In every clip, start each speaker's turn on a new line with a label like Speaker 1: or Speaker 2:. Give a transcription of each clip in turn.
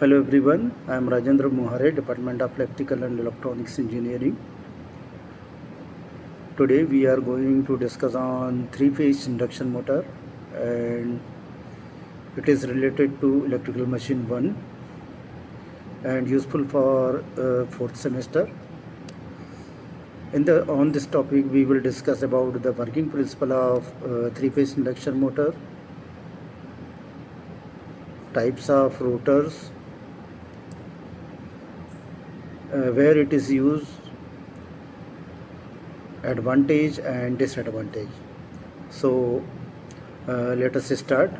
Speaker 1: Hello everyone, I am Rajendra Muhare, Department of Electrical and Electronics Engineering. Today we are going to discuss on three-phase induction motor, and it is related to electrical machine 1 and useful for 4th semester. On this topic we will discuss about the working principle of three-phase induction motor, types of rotors, where it is used, advantage and disadvantage. So let us start.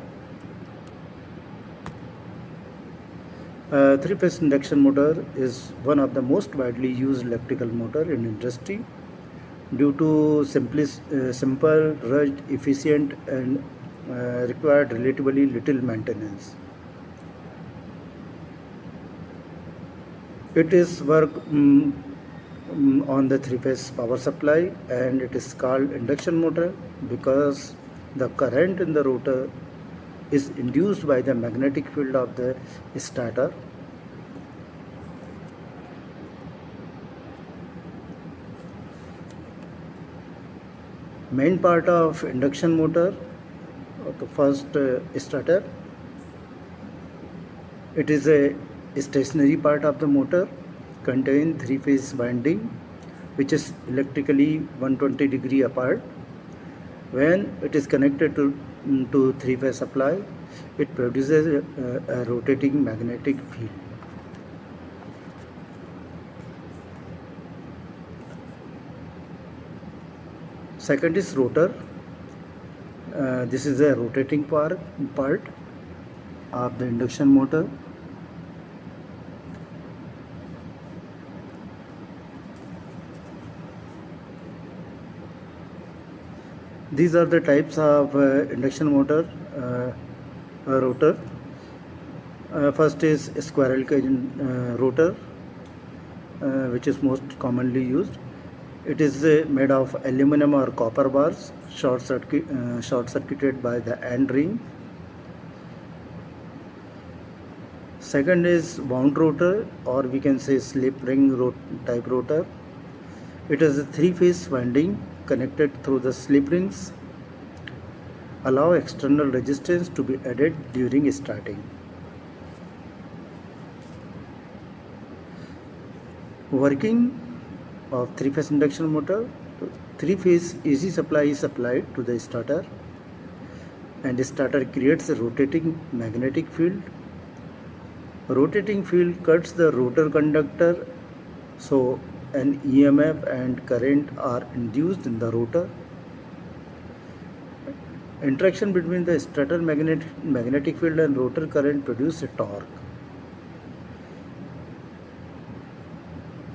Speaker 1: Three-phase induction motor is one of the most widely used electrical motor in industry due to simple, rushed, efficient and required relatively little maintenance. It is work on the three-phase power supply, and it is called induction motor because the current in the rotor is induced by the magnetic field of the stator. Main part of induction motor, the first stator. It is a stationary part of the motor, contain three-phase winding which is electrically 120 degree apart. When it is connected to three-phase supply, it produces a rotating magnetic field. Second is rotor. This is a rotating part of the induction motor. These are the types of induction motor rotor. First is squirrel-cage rotor, which is most commonly used. It is made of aluminum or copper bars, short-circuited by the end ring. Second is wound rotor, or we can say slip ring type rotor. It is a three-phase winding connected through the slip rings. Allow external resistance to be added during starting. Working of three-phase induction motor. Three-phase AC supply is supplied to the stator, and the stator creates a rotating magnetic field. Rotating field cuts the rotor conductor, so an EMF and current are induced in the rotor. Interaction between the stator magnetic field and rotor current produce a torque.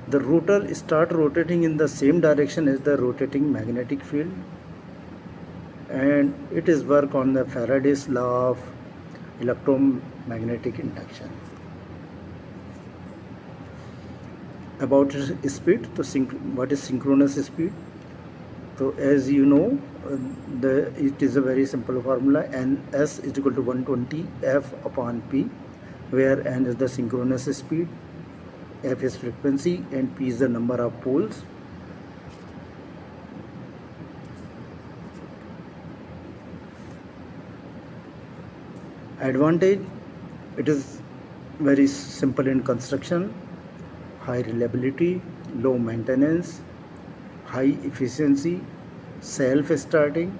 Speaker 1: The rotor starts rotating in the same direction as the rotating magnetic field, and it is work on the Faraday's law of electromagnetic induction. About speed, what is synchronous speed? So as you know, it is a very simple formula, Ns is equal to 120 F upon P, where N is the synchronous speed, F is frequency, and P is the number of poles. Advantage, it is very simple in construction, high reliability, low maintenance, high efficiency, self-starting,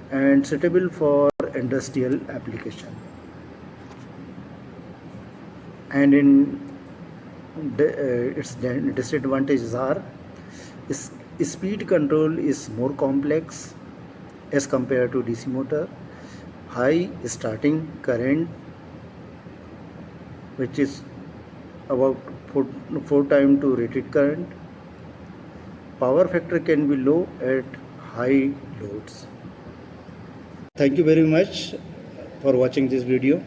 Speaker 1: and suitable for industrial application. And its disadvantages are speed control is more complex as compared to DC motor, high starting current, which is about 4 times to rated current. Power factor can be low at high loads. Thank you very much for watching this video.